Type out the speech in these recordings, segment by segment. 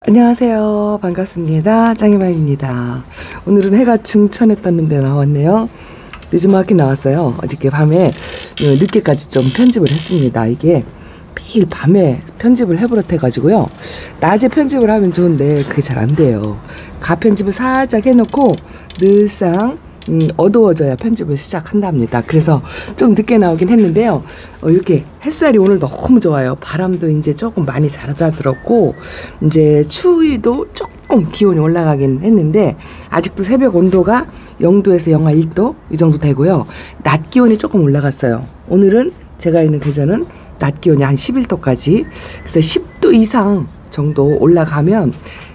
안녕하세요. 반갑습니다. 짱이맘입니다. 오늘은 해가 중천에 떴는데 나왔네요. 늦지막히 나왔어요. 어저께 밤에 늦게까지 좀 편집을 했습니다. 이게 매일 밤에 편집을 해버릇해가지고요. 낮에 편집을 하면 좋은데 그게 잘 안 돼요. 가편집을 살짝 해놓고 늘상 어두워져야 편집을 시작한답니다. 그래서 좀 늦게 나오긴 했는데요. 이렇게 햇살이 오늘 너무 좋아요. 바람도 이제 조금 많이 잦아들었고, 이제 추위도 조금 기온이 올라가긴 했는데, 아직도 새벽 온도가 0도에서 영하 1도 이 정도 되고요. 낮 기온이 조금 올라갔어요. 오늘은 제가 있는 대전은 낮 기온이 한 11도까지, 그래서 10도 이상 정도 올라가면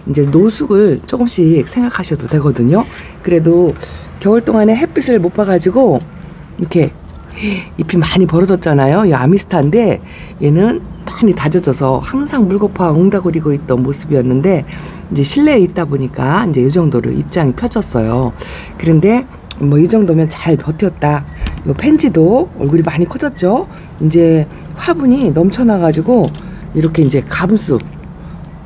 이제 노숙을 조금씩 생각하셔도 되거든요. 그래도 겨울 동안에 햇빛을 못 봐가지고 이렇게 잎이 많이 벌어졌잖아요. 이 아미스타인데 얘는 많이 다져져서 항상 물거파 옹다거리고 있던 모습이었는데 이제 실내에 있다 보니까 이제 이 정도로 입장이 펴졌어요. 그런데 뭐 이 정도면 잘 버텼다. 이 펜지도 얼굴이 많이 커졌죠. 이제 화분이 넘쳐나가지고 이렇게 이제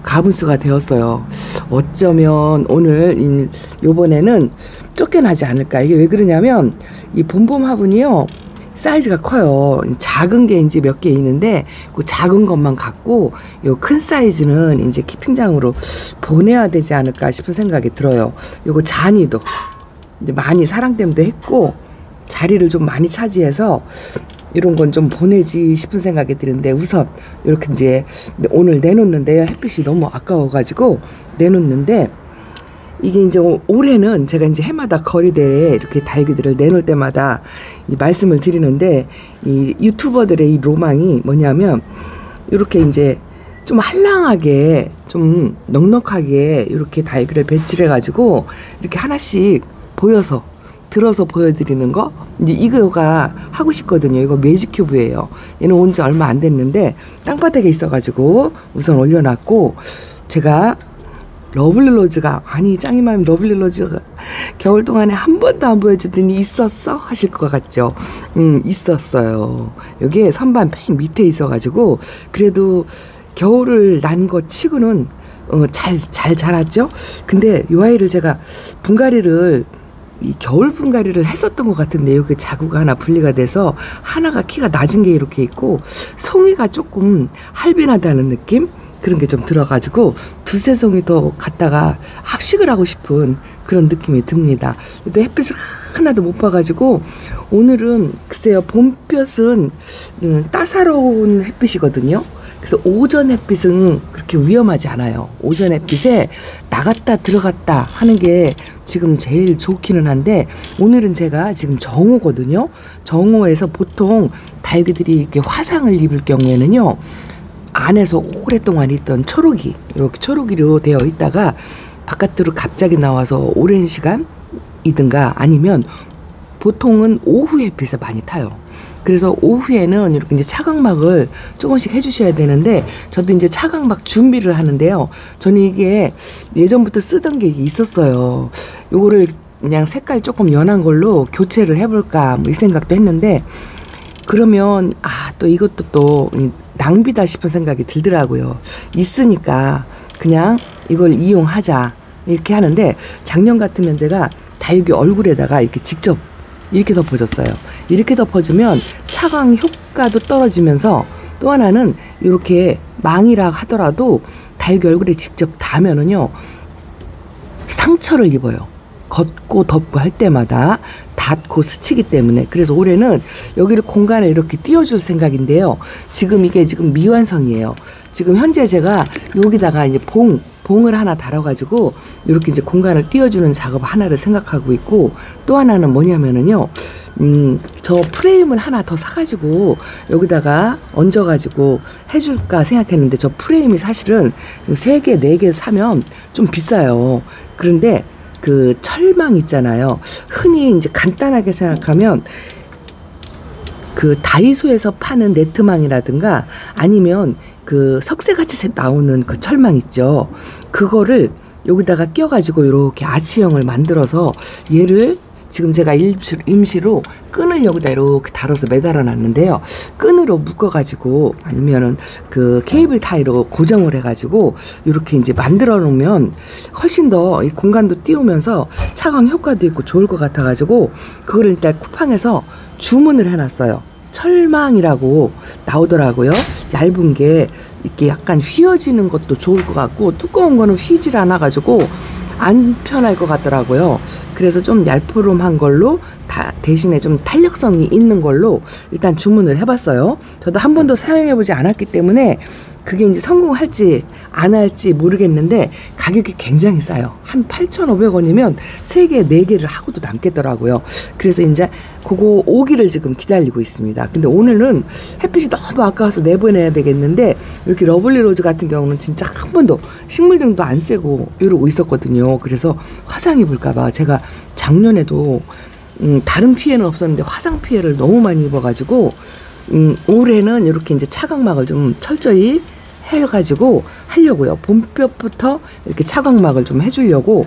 가분수가 되었어요. 어쩌면 오늘 요번에는 쫓겨나지 않을까. 이게 왜 그러냐면 이 봄봄 화분이요 사이즈가 커요. 작은 게 이제 몇 개 있는데 그 작은 것만 갖고 요 큰 사이즈는 이제 키핑장으로 보내야 되지 않을까 싶은 생각이 들어요. 요거 잔이도 이제 많이 사랑 때문에 했고 자리를 좀 많이 차지해서 이런 건 좀 보내지 싶은 생각이 드는데 우선 이렇게 이제 오늘 내놓는데요. 햇빛이 너무 아까워가지고 내놓는데 이게 이제 올해는 제가 이제 해마다 거리대에 이렇게 다육이들을 내놓을 때마다 이 말씀을 드리는데 이 유튜버들의 이 로망이 뭐냐면 이렇게 이제 좀 한량하게 좀 넉넉하게 이렇게 다육이를 배치를 해가지고 이렇게 하나씩 들어서 보여드리는 거 이제 이거가 하고 싶거든요. 이거 매직큐브예요. 얘는 온 지 얼마 안 됐는데 땅바닥에 있어가지고 우선 올려놨고 제가 러블리로즈가 아니 짱이맘 러블리로즈가 겨울 동안에 한 번도 안 보여주더니 있었어? 하실 것 같죠? 있었어요. 여기에 선반 맨 밑에 있어가지고 그래도 겨울을 난 것 치고는 잘 자랐죠? 근데 요 아이를 제가 이 겨울 분갈이를 했었던 것 같은데 여기 자구가 하나 분리가 돼서 하나가 키가 낮은 게 이렇게 있고 송이가 조금 할빈하다는 느낌? 그런 게 좀 들어가지고 두세 송이 더 갖다가 합식을 하고 싶은 그런 느낌이 듭니다. 또 햇빛을 하나도 못 봐가지고 오늘은 글쎄요 봄볕은 따사로운 햇빛이거든요. 그래서 오전 햇빛은 그렇게 위험하지 않아요. 오전 햇빛에 나갔다 들어갔다 하는 게 지금 제일 좋기는 한데 오늘은 제가 지금 정오거든요. 정오에서 보통 다육이들이 이렇게 화상을 입을 경우에는요. 안에서 오랫동안 있던 초록이 이렇게 초록이로 되어 있다가 바깥으로 갑자기 나와서 오랜 시간이든가 아니면 보통은 오후 햇빛에 많이 타요. 그래서 오후에는 이렇게 이제 차광막을 조금씩 해주셔야 되는데 저도 이제 차광막 준비를 하는데요. 저는 이게 예전부터 쓰던 게 있었어요. 요거를 그냥 색깔 조금 연한 걸로 교체를 해볼까 뭐 이 생각도 했는데 그러면 또 이것도 또 낭비다 싶은 생각이 들더라고요. 있으니까 그냥 이걸 이용하자 이렇게 하는데 작년 같으면 제가 다육이 얼굴에다가 이렇게 직접 이렇게 덮어줬어요. 이렇게 덮어주면 차광 효과도 떨어지면서 또 하나는 이렇게 망이라 하더라도 다육이 얼굴에 직접 닿으면은요 상처를 입어요. 걷고 덮고 할 때마다 닿고 스치기 때문에. 그래서 올해는 여기를 공간을 이렇게 띄워줄 생각인데요. 이게 지금 미완성이에요. 지금 현재 제가 여기다가 이제 봉을 하나 달아가지고 이렇게 이제 공간을 띄워주는 작업 하나를 생각하고 있고 또 하나는 뭐냐면은요. 저 프레임을 하나 더 사가지고 여기다가 얹어가지고 해줄까 생각했는데 저 프레임이 사실은 3개, 4개 사면 좀 비싸요. 그런데 그 철망 있잖아요. 흔히 이제 간단하게 생각하면 그 다이소에서 파는 네트망이라든가 아니면 그 석쇠같이 나오는 그 철망 있죠. 그거를 여기다가 껴가지고 이렇게 아치형을 만들어서 얘를 지금 제가 임시로 끈을 여기다 이렇게 달아서 매달아 놨는데요. 끈으로 묶어가지고 아니면은 그 케이블 타이로 고정을 해가지고 이렇게 이제 만들어 놓으면 훨씬 더 이 공간도 띄우면서 차광 효과도 있고 좋을 것 같아가지고 그거를 일단 쿠팡에서 주문을 해놨어요. 철망이라고 나오더라고요. 얇은 게 이렇게 약간 휘어지는 것도 좋을 것 같고 두꺼운 거는 휘질 않아가지고 안 편할 것 같더라고요. 그래서 좀 얄푸름한 걸로 대신에 좀 탄력성이 있는 걸로 일단 주문을 해봤어요. 저도 한 번도 사용해보지 않았기 때문에 그게 이제 성공할지 안 할지 모르겠는데 가격이 굉장히 싸요. 한 8,500원이면 3개, 4개를 하고도 남겠더라고요. 그래서 이제 그거 오기를 지금 기다리고 있습니다. 근데 오늘은 햇빛이 너무 아까워서 내보내야 되겠는데 이렇게 러블리 로즈 같은 경우는 진짜 한 번도 식물등도 안 쐬고 이러고 있었거든요. 그래서 화상 입을까봐 제가 작년에도 다른 피해는 없었는데 화상 피해를 너무 많이 입어가지고 올해는 이렇게 이제 차광막을 좀 철저히 해가지고 하려고요. 봄볕부터 이렇게 차광막을 좀 해주려고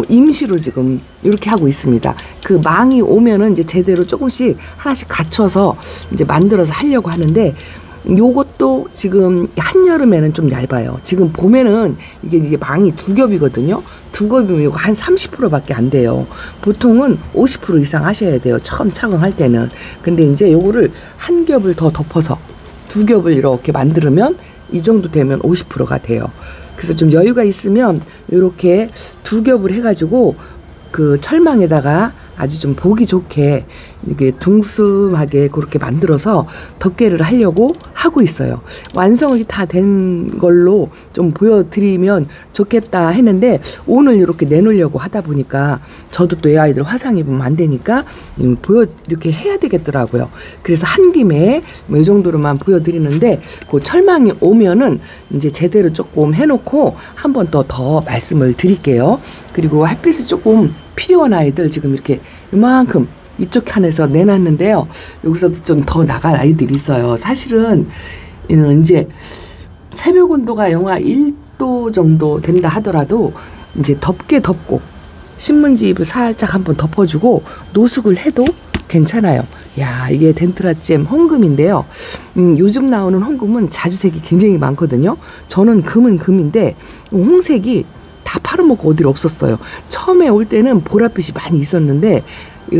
임시로 지금 이렇게 하고 있습니다. 그 망이 오면은 이제 제대로 조금씩 하나씩 갖춰서 이제 만들어서 하려고 하는데 요것도 지금 한여름에는 좀 얇아요. 지금 봄에는 이게 이제 망이 2겹이거든요. 2겹이면 이거 한 30%밖에 안 돼요. 보통은 50% 이상 하셔야 돼요. 처음 착용할 때는. 근데 이제 요거를 한 겹을 더 덮어서 2겹을 이렇게 만들면 이 정도 되면 50%가 돼요. 그래서 좀 여유가 있으면 이렇게 2겹을 해가지고 그 철망에다가 아주 좀 보기 좋게 이게 둥슴하게 그렇게 만들어서 덮개를 하려고 하고 있어요. 완성이 다 된 걸로 좀 보여드리면 좋겠다 했는데 오늘 이렇게 내놓으려고 하다 보니까 저도 또 애 아이들 화상 입으면 안 되니까 이렇게 해야 되겠더라고요. 그래서 한 김에 뭐 이 정도로만 보여드리는데 그 철망이 오면은 이제 제대로 조금 해놓고 한 번 더 말씀을 드릴게요. 그리고 햇빛이 조금 필요한 아이들 지금 이렇게 이만큼 이쪽 칸에서 내놨는데요. 여기서도 좀 더 나갈 아이들이 있어요. 사실은 이제 새벽 온도가 영하 1도 정도 된다 하더라도 이제 덮개 덮고 신문지입을 살짝 한번 덮어주고 노숙을 해도 괜찮아요. 야, 이게 덴트라잼 홍금인데요. 요즘 나오는 홍금은 자주색이 굉장히 많거든요. 저는 금은 금인데 홍색이 다 팔아먹고 어디로 없었어요. 처음에 올 때는 보랏빛이 많이 있었는데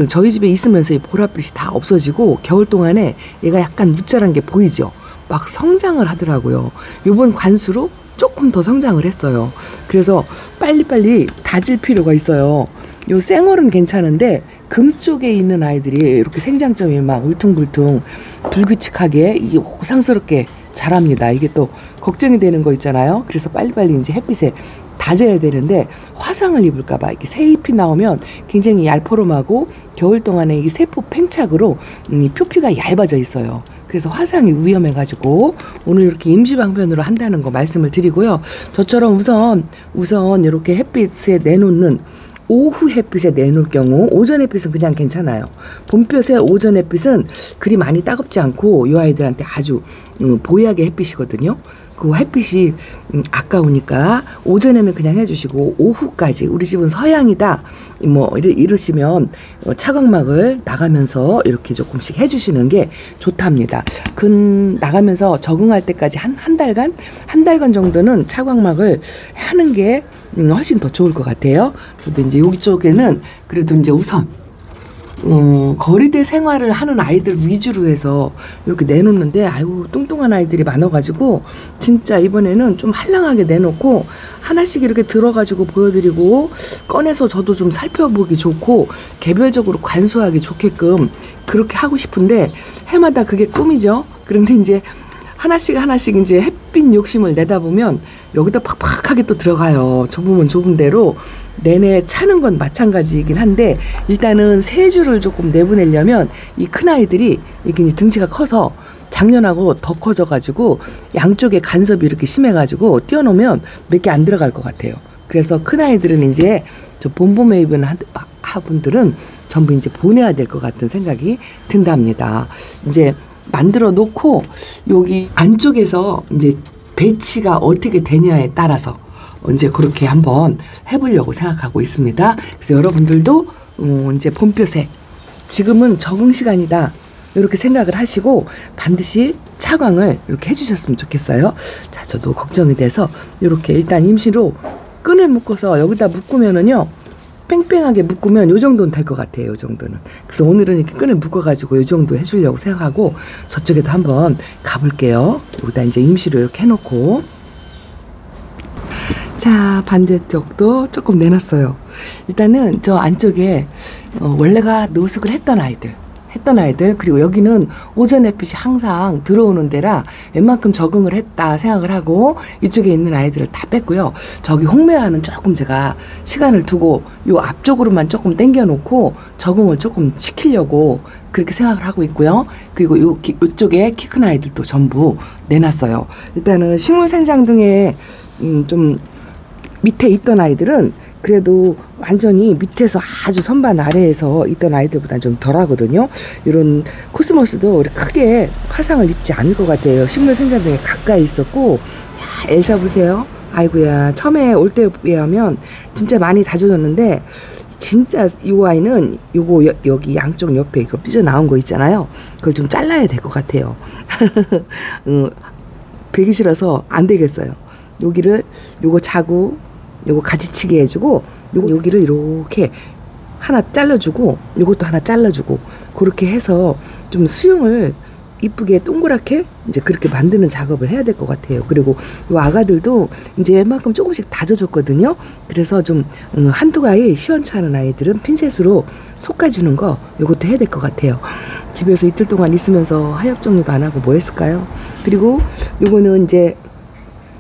저희 집에 있으면서 이 보랏빛이 다 없어지고 겨울 동안에 얘가 약간 무자란 게 보이죠. 막 성장을 하더라고요. 요번 관수로 조금 더 성장을 했어요. 그래서 빨리빨리 다질 필요가 있어요. 요 생얼은 괜찮은데 금 쪽에 있는 아이들이 이렇게 생장점이 막 울퉁불퉁 불규칙하게 이게 호상스럽게 자랍니다. 이게 또 걱정이 되는 거 있잖아요. 그래서 빨리빨리 이제 햇빛에 다져야 되는데 화상을 입을까봐 이렇게 새잎이 나오면 굉장히 얄포름하고 겨울 동안에 이게 세포 팽착으로 표피가 얇아져 있어요. 그래서 화상이 위험해가지고 오늘 이렇게 임시방편으로 한다는 거 말씀을 드리고요. 저처럼 우선 이렇게 햇빛에 내놓는 오후 햇빛에 내놓을 경우 오전 햇빛은 그냥 괜찮아요. 봄볕에 오전 햇빛은 그리 많이 따갑지 않고 이 아이들한테 아주 보약의 햇빛이거든요. 그 햇빛이 아까우니까 오전에는 그냥 해주시고 오후까지 우리 집은 서양이다 뭐 이러시면 차광막을 나가면서 이렇게 조금씩 해주시는 게 좋답니다. 나가면서 적응할 때까지 한 달간 정도는 차광막을 하는 게 훨씬 더 좋을 것 같아요. 저도 이제 여기 쪽에는 그래도 이제 우선 거리대 생활을 하는 아이들 위주로 해서 이렇게 내놓는데 아이고 뚱뚱한 아이들이 많아가지고 진짜 이번에는 좀 한량하게 내놓고 하나씩 이렇게 들어가지고 보여드리고 꺼내서 저도 좀 살펴보기 좋고 개별적으로 관수하기 좋게끔 그렇게 하고 싶은데 해마다 그게 꿈이죠. 그런데 이제 하나씩 이제 햇빛 욕심을 내다 보면 여기다 팍팍하게 또 들어가요. 좁으면 좁은 대로 내내 차는 건 마찬가지이긴 한데 일단은 세 줄을 조금 내보내려면 이 큰 아이들이 이렇게 이제 등치가 커서 작년하고 더 커져가지고 양쪽에 간섭이 이렇게 심해가지고 띄워놓으면 몇 개 안 들어갈 것 같아요. 그래서 큰 아이들은 이제 저 봄봄에 입은 화분들은 전부 이제 보내야 될 것 같은 생각이 든답니다. 이제 만들어 놓고 여기 안쪽에서 이제 배치가 어떻게 되냐에 따라서 이제 그렇게 한번 해보려고 생각하고 있습니다. 그래서 여러분들도 이제 봄볕에 지금은 적응 시간이다. 이렇게 생각을 하시고 반드시 차광을 이렇게 해주셨으면 좋겠어요. 자, 저도 걱정이 돼서 이렇게 일단 임시로 끈을 묶어서 여기다 묶으면은요, 뺑뺑하게 묶으면 요 정도는 될 것 같아요. 요 정도는. 그래서 오늘은 이렇게 끈을 묶어가지고 요 정도 해주려고 생각하고 저쪽에도 한번 가볼게요. 여기다 이제 임시로 이렇게 해놓고. 자, 반대쪽도 조금 내놨어요. 일단은 저 안쪽에 원래가 노숙을 했던 아이들, 그리고 여기는 오전 햇빛이 항상 들어오는 데라 웬만큼 적응을 했다 생각을 하고 이쪽에 있는 아이들을 다 뺐고요. 저기 홍매화는 조금 제가 시간을 두고 요 앞쪽으로만 조금 당겨 놓고 적응을 조금 시키려고 그렇게 생각을 하고 있고요. 그리고 요쪽에 키 큰 아이들도 전부 내놨어요. 일단은 식물 생장 등에 좀 밑에 있던 아이들은 그래도 완전히 밑에서 아주 선반 아래에서 있던 아이들보다는 좀 덜하거든요. 이런 코스모스도 크게 화상을 입지 않을 것 같아요. 식물 생장 등에 가까이 있었고, 야, 엘사 보세요. 아이고야, 처음에 올 때에 비하면 진짜 많이 다져졌는데 진짜 이 아이는 요거 여기 양쪽 옆에 이거 삐져나온 거 있잖아요. 그걸 좀 잘라야 될 것 같아요. 베기 싫어서 안 되겠어요. 여기를 요거 자구 요거 가지치기 해주고 여기를 이렇게 하나 잘라주고 요것도 하나 잘라주고 그렇게 해서 좀 수영을 이쁘게 동그랗게 이제 그렇게 만드는 작업을 해야 될 것 같아요. 그리고 요 아가들도 이제 웬만큼 조금씩 다져줬거든요. 그래서 좀 한두 가지 시원찮은 아이들은 핀셋으로 솎아주는 거 요것도 해야 될 것 같아요. 집에서 이틀 동안 있으면서 하엽 정리도 안 하고 뭐 했을까요? 그리고 요거는 이제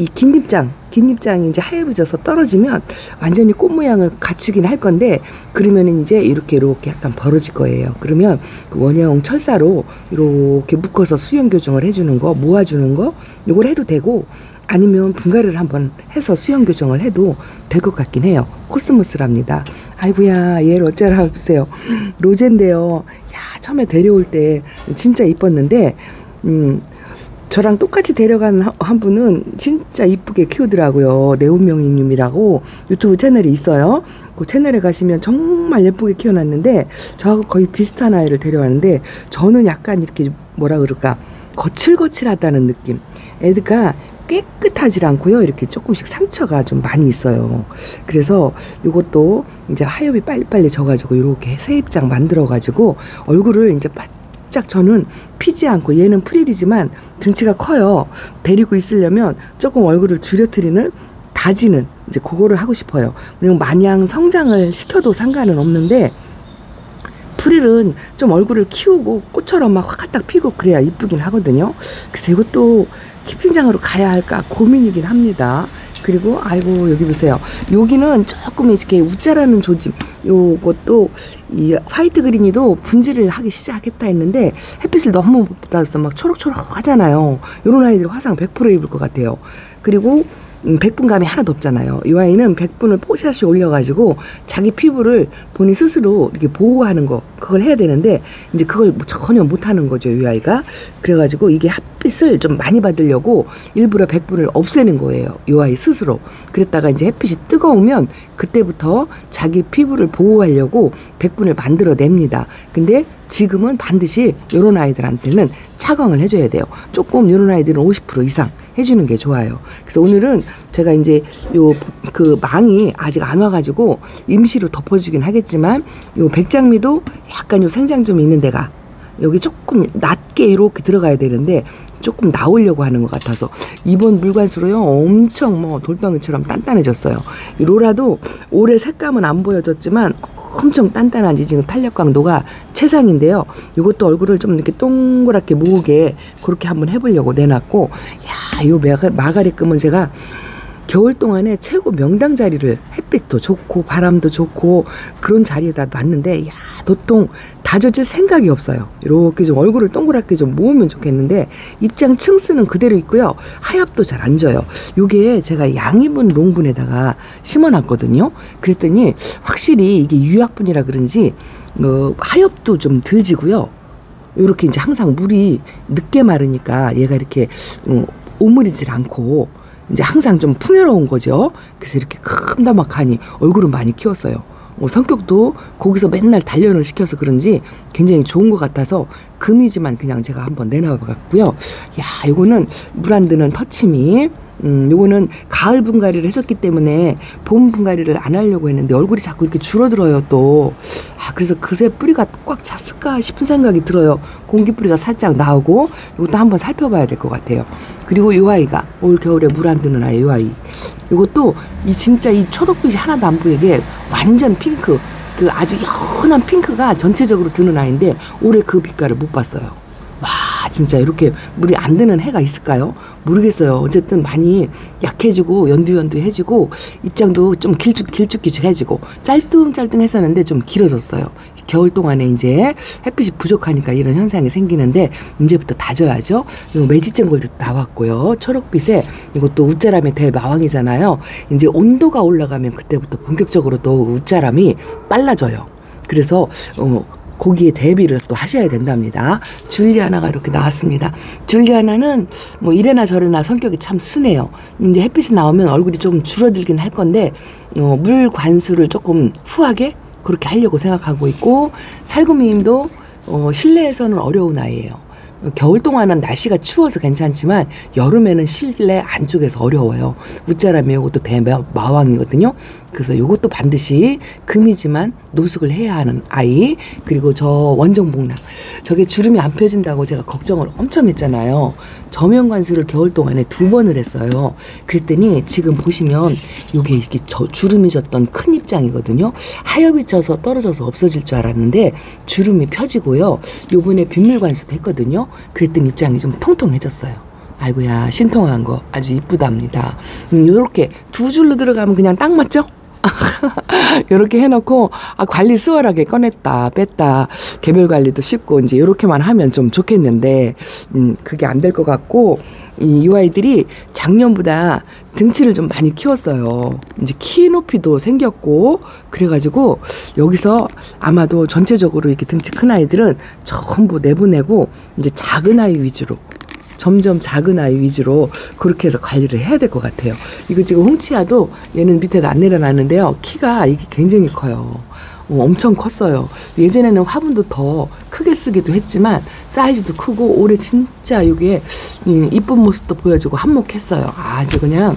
이 긴잎장이 이제 하얘 져서 떨어지면 완전히 꽃 모양을 갖추긴 할 건데, 그러면 이제 이렇게 약간 벌어질 거예요. 그러면 그 원형 철사로 이렇게 묶어서 수영 교정을 해주는 거, 모아주는 거, 요걸 해도 되고, 아니면 분갈이를 한번 해서 수영 교정을 해도 될 것 같긴 해요. 코스모스랍니다. 아이고야, 얘를 어쩌라 보세요. 로제인데요. 야, 처음에 데려올 때 진짜 이뻤는데, 저랑 똑같이 데려간 한 분은 진짜 이쁘게 키우더라고요. 네온명이님이라고 유튜브 채널이 있어요. 그 채널에 가시면 정말 예쁘게 키워놨는데 저하고 거의 비슷한 아이를 데려왔는데 저는 약간 이렇게 뭐라 그럴까 거칠거칠하다는 느낌. 애가 깨끗하지 않고요. 이렇게 조금씩 상처가 좀 많이 있어요. 그래서 이것도 이제 하엽이 빨리빨리 져가지고 이렇게 새 입장 만들어가지고 얼굴을 이제 짝 저는 피지 않고, 얘는 프릴이지만 등치가 커요. 데리고 있으려면 조금 얼굴을 줄여뜨리는, 다지는 이제 그거를 하고 싶어요. 그리고 마냥 성장을 시켜도 상관은 없는데 프릴은 좀 얼굴을 키우고 꽃처럼 막 확딱 피고 그래야 이쁘긴 하거든요. 그래서 이것도 키핑장으로 가야 할까 고민이긴 합니다. 그리고 아이고 여기 보세요. 여기는 조금 이렇게 우짜라는 조짐. 요것도 이 화이트 그린이도 분질을 하기 시작했다 했는데 햇빛을 너무 못 받아서 막 초록초록 하잖아요. 요런 아이들 화상 100% 입을 것 같아요. 그리고 백분감이 하나도 없잖아요. 이 아이는 백분을 뽀샤시 올려가지고 자기 피부를 본인 스스로 이렇게 보호하는 거, 그걸 해야 되는데 이제 그걸 전혀 못하는 거죠, 이 아이가. 그래가지고 이게 햇빛을 좀 많이 받으려고 일부러 백분을 없애는 거예요, 이 아이 스스로. 그랬다가 이제 햇빛이 뜨거우면 그때부터 자기 피부를 보호하려고 백분을 만들어냅니다. 근데 지금은 반드시 이런 아이들한테는 차광을 해줘야 돼요. 조금 이런 아이들은 50% 이상 해주는 게 좋아요. 그래서 오늘은 제가 이제 그 망이 아직 안 와가지고 임시로 덮어주긴 하겠지만 요 백장미도 약간 요 생장점이 있는 데가 여기 조금 낮게 이렇게 들어가야 되는데 조금 나오려고 하는 것 같아서 이번 물관수로요 엄청 뭐 돌덩이처럼 단단해졌어요. 이 로라도 올해 색감은 안 보여졌지만 엄청 단단한지 지금 탄력 강도가 최상인데요. 이것도 얼굴을 좀 이렇게 동그랗게 모으게 그렇게 한번 해보려고 내놨고, 야, 요 마가리금은 제가 겨울 동안에 최고 명당 자리를, 햇빛도 좋고 바람도 좋고 그런 자리에다 놨는데, 야, 도통 다져질 생각이 없어요. 이렇게 좀 얼굴을 동그랗게 좀 모으면 좋겠는데 입장 층수는 그대로 있고요. 하엽도 잘 안 져요. 요게 제가 양입은 롱분에다가 심어놨거든요. 그랬더니 확실히 이게 유약분이라 그런지 하엽도 좀 덜 지고요. 이렇게 이제 항상 물이 늦게 마르니까 얘가 이렇게 오므리질 않고 이제 항상 좀 풍요로운 거죠. 그래서 이렇게 큼다막하니 얼굴은 많이 키웠어요. 성격도 거기서 맨날 단련을 시켜서 그런지 굉장히 좋은 것 같아서 금이지만 그냥 제가 한번 내놔봤고요. 야, 이거는 물 안 드는 터치미. 요거는 가을 분갈이를 하셨기 때문에 봄 분갈이를 안 하려고 했는데 얼굴이 자꾸 이렇게 줄어들어요 또. 그래서 그새 뿌리가 꽉 찼을까 싶은 생각이 들어요. 공기뿌리가 살짝 나오고 이것도 한번 살펴봐야 될 것 같아요. 그리고 이 아이가 올 겨울에 물 안 드는 아이, 이 아이. 이것도 진짜 이 초록빛이 하나도 안 보이게 완전 핑크, 그 아주 연한 핑크가 전체적으로 드는 아이인데 올해 그 빛깔을 못 봤어요. 와, 진짜 이렇게 물이 안 드는 해가 있을까요? 모르겠어요. 어쨌든 많이 약해지고 연두연두해지고 입장도 좀 길쭉길쭉해지고 짤뚱짤뚱했었는데 좀 길어졌어요. 겨울 동안에 이제 햇빛이 부족하니까 이런 현상이 생기는데 이제부터 다져야죠. 이거 매직쟁골도 나왔고요. 초록빛에 이것도 웃자람의 대마왕이잖아요. 이제 온도가 올라가면 그때부터 본격적으로 또 웃자람이 빨라져요. 그래서 거기에 대비를 또 하셔야 된답니다. 줄리아나가 이렇게 나왔습니다. 줄리아나는 뭐 이래나 저래나 성격이 참 순해요. 이제 햇빛이 나오면 얼굴이 좀 줄어들긴 할 건데 물 관수를 조금 후하게 그렇게 하려고 생각하고 있고, 살구미임도 실내에서는 어려운 아이예요. 겨울 동안은 날씨가 추워서 괜찮지만 여름에는 실내 안쪽에서 어려워요. 웃자람이 이것도 대마왕이거든요. 그래서 이것도 반드시 금이지만 노숙을 해야 하는 아이. 그리고 저 원정복랑, 저게 주름이 안 펴진다고 제가 걱정을 엄청 했잖아요. 저면 관수를 겨울 동안에 2번을 했어요. 그랬더니 지금 보시면 이게 이렇게 주름이 졌던 큰 입장이거든요. 하엽이 쪄서 떨어져서 없어질 줄 알았는데 주름이 펴지고요. 요번에 빗물 관수도 했거든요. 그랬더니 입장이 좀 통통해졌어요. 아이고야, 신통한 거 아주 이쁘답니다. 요렇게 2줄로 들어가면 그냥 딱 맞죠? 요렇게 해놓고 관리 수월하게 꺼냈다 뺐다 개별 관리도 쉽고 이제 요렇게만 하면 좀 좋겠는데 그게 안 될 것 같고, 이 아이들이 작년보다 등치를 좀 많이 키웠어요. 이제 키 높이도 생겼고 그래가지고 여기서 아마도 전체적으로 이렇게 등치 큰 아이들은 전부 내보내고 이제 작은 아이 위주로, 점점 작은 아이 위주로 그렇게 해서 관리를 해야 될 것 같아요. 이거 지금 홍치아도 얘는 밑에다 안 내려놨는데요. 키가 이게 굉장히 커요. 엄청 컸어요. 예전에는 화분도 더 크게 쓰기도 했지만 사이즈도 크고 올해 진짜 이게 이쁜 모습도 보여주고 한몫했어요. 아주 그냥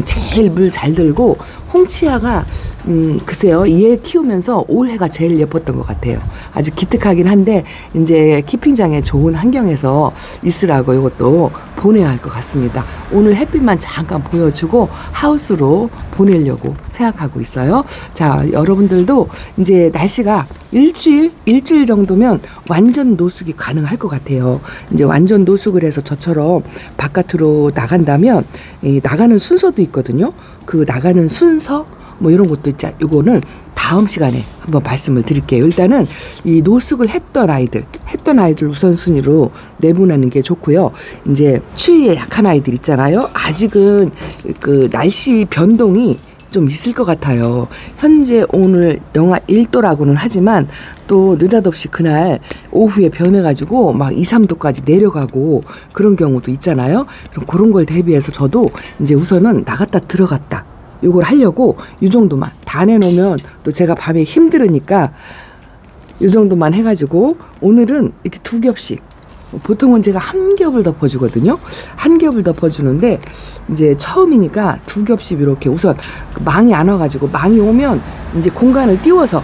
제일 물 잘 들고, 홍치아가 글쎄요, 얘 키우면서 올해가 제일 예뻤던 것 같아요. 아주 기특하긴 한데 이제 키핑장에 좋은 환경에서 있으라고 이것도 보내야 할 것 같습니다. 오늘 햇빛만 잠깐 보여주고 하우스로 보내려고 생각하고 있어요. 자, 여러분들도 이제 날씨가 일주일 정도면 완전 노숙이 가능할 것 같아요. 이제 완전 노숙을 해서 저처럼 바깥으로 나간다면 나가는 순서도 있거든요. 그 나가는 순서 뭐 이런 것도 있죠. 이거는 다음 시간에 한번 말씀을 드릴게요. 일단은 이 노숙을 했던 아이들 우선순위로 내보내는 게 좋고요. 이제 추위에 약한 아이들 있잖아요. 아직은 그 날씨 변동이 좀 있을 것 같아요. 현재 오늘 영하 1도라고는 하지만 또 느닷없이 그날 오후에 변해가지고 막 2, 3도까지 내려가고 그런 경우도 있잖아요. 그럼 그런 걸 대비해서 저도 이제 우선은 나갔다 들어갔다 요걸 하려고 이 정도만 다 내놓으면 또 제가 밤에 힘들으니까 이 정도만 해가지고 오늘은 이렇게 2겹씩, 보통은 제가 한 겹을 덮어주거든요. 한 겹을 덮어주는데 이제 처음이니까 2겹씩 이렇게 우선 망이 안 와가지고, 망이 오면 이제 공간을 띄워서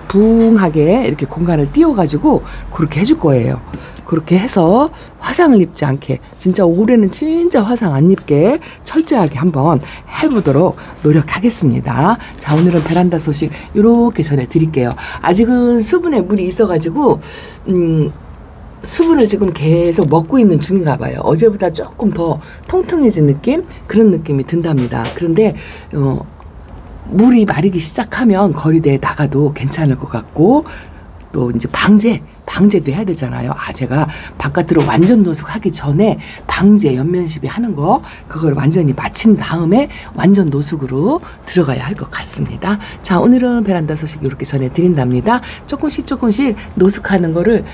붕하게 이렇게 공간을 띄워가지고 그렇게 해줄 거예요. 그렇게 해서 화상을 입지 않게, 진짜 올해는 진짜 화상 안 입게 철저하게 한번 해보도록 노력하겠습니다. 자, 오늘은 베란다 소식 이렇게 전해드릴게요. 아직은 수분에 물이 있어가지고 수분을 지금 계속 먹고 있는 중인가 봐요. 어제보다 조금 더 통통해진 느낌? 그런 느낌이 든답니다. 그런데 물이 마르기 시작하면 거리대에 나가도 괜찮을 것 같고, 또 이제 방제도 해야 되잖아요. 제가 바깥으로 완전 노숙하기 전에 방제 연면 시비 하는 거, 그걸 완전히 마친 다음에 완전 노숙으로 들어가야 할 것 같습니다. 자, 오늘은 베란다 소식 이렇게 전해드린답니다. 조금씩 노숙하는 거를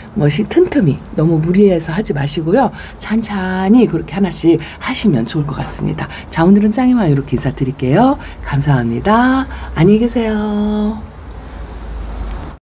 틈틈이 너무 무리해서 하지 마시고요. 찬찬히 그렇게 하나씩 하시면 좋을 것 같습니다. 자, 오늘은 짱이만 이렇게 인사드릴게요. 감사합니다. 안녕히 계세요.